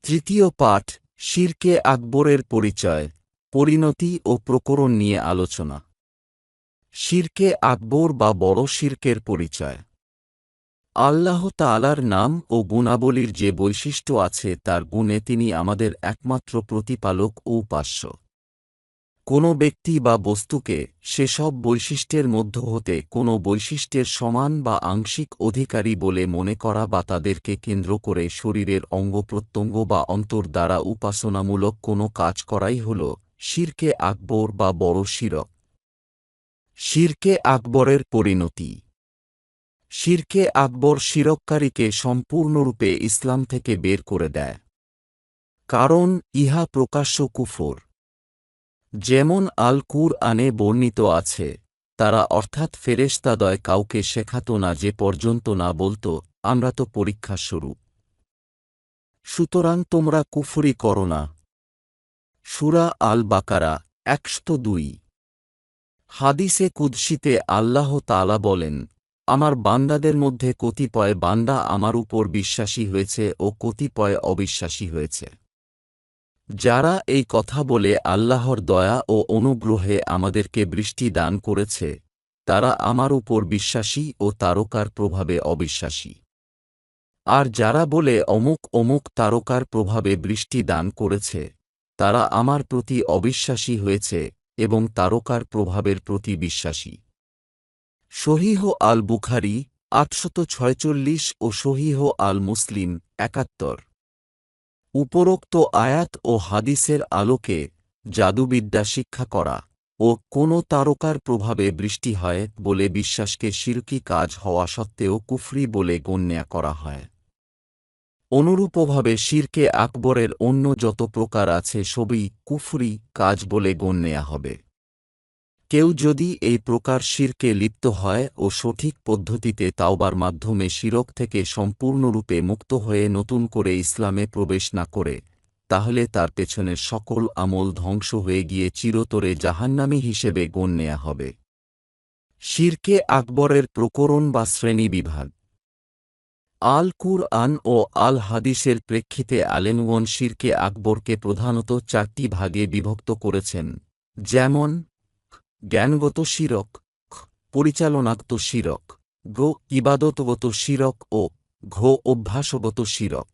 তৃতীয় পাঠ শিরকে আকবরের পরিচয়, পরিণতি ও প্রকরণ নিয়ে আলোচনা। শিরকে আকবর বা বড় শিরকের পরিচয়। আল্লাহ তাআলার নাম ও গুণাবলীর যে বৈশিষ্ট্য আছে তার গুণে তিনি আমাদের একমাত্র প্রতিপালক ও উপাস্য। কোনো ব্যক্তি বা বস্তুকে সেসব বৈশিষ্ট্যের মধ্য হতে কোনো বৈশিষ্ট্যের সমান বা আংশিক অধিকারী বলে মনে করা বা তাদেরকে কেন্দ্র করে শরীরের অঙ্গপ্রত্যঙ্গ বা অন্তর দ্বারা উপাসনামূলক কোনো কাজ করাই হল শিরকে আকবর বা বড় শিরক। শিরকে আকবরের পরিণতি। শিরকে আকবর শিরককারীকে সম্পূর্ণরূপে ইসলাম থেকে বের করে দেয়, কারণ ইহা প্রকাশ্য কুফর। যেমন আল কুরআনে বর্ণিত আছে, তারা অর্থাৎ ফেরেশতাদ্বয় কাউকে শেখাত না যে পর্যন্ত না বলত, আমরা তো পরীক্ষাস্বরূপ। সুতরাং তোমরা কুফরি করো না। সূরা আল বাকারা ১০২। হাদিসে কুদসিতে আল্লাহ তাআলা বলেন, আমার বান্দাদের মধ্যে কতিপয় বান্দা আমার উপর বিশ্বাসী হয়েছে ও কতিপয় অবিশ্বাসী হয়েছে। যারা এই কথা বলে আল্লাহর দয়া ও অনুগ্রহে আমাদেরকে বৃষ্টি দান করেছে, তারা আমার উপর বিশ্বাসী ও তারকার প্রভাবে অবিশ্বাসী। আর যারা বলে অমুক অমুক তারকার প্রভাবে বৃষ্টি দান করেছে, তারা আমার প্রতি অবিশ্বাসী হয়েছে এবং তারকার প্রভাবের প্রতি বিশ্বাসী। সহিহ আল বুখারী ৮৪৬ ও সহিহ আল মুসলিম ৭১। উপরোক্ত আয়াত ও হাদিসের আলোকে জাদুবিদ্যা শিক্ষা করা ও কোনো তারকার প্রভাবে বৃষ্টি হয় বলে বিশ্বাসকে শিরকি কাজ হওয়া সত্ত্বেও কুফরি বলে গণ্য করা হয়। অনুরূপভাবে শিরকে আকবরের অন্য যত প্রকার আছে সবই কুফরি কাজ বলে গণ্য হবে। কেউ যদি এই প্রকার শিরকে লিপ্ত হয় ও সঠিক পদ্ধতিতে তাওবার মাধ্যমে শিরক থেকে সম্পূর্ণরূপে মুক্ত হয়ে নতুন করে ইসলামে প্রবেশ না করে, তাহলে তার পেছনের সকল আমল ধ্বংস হয়ে গিয়ে চিরতরে জাহান্নামী হিসেবে গণ্য হবে। শিরকে আকবরের প্রকরণ বা শ্রেণীবিভাগ। আল কুরআন ও আল হাদিসের প্রেক্ষিতে আলেমগণ শিরকে আকবরকে প্রধানত ৪টি ভাগে বিভক্ত করেছেন, যেমন জ্ঞানগত শিরক, পরিচালনাগত শিরক, ইবাদতগত শিরক ও অভ্যাসগত শিরক।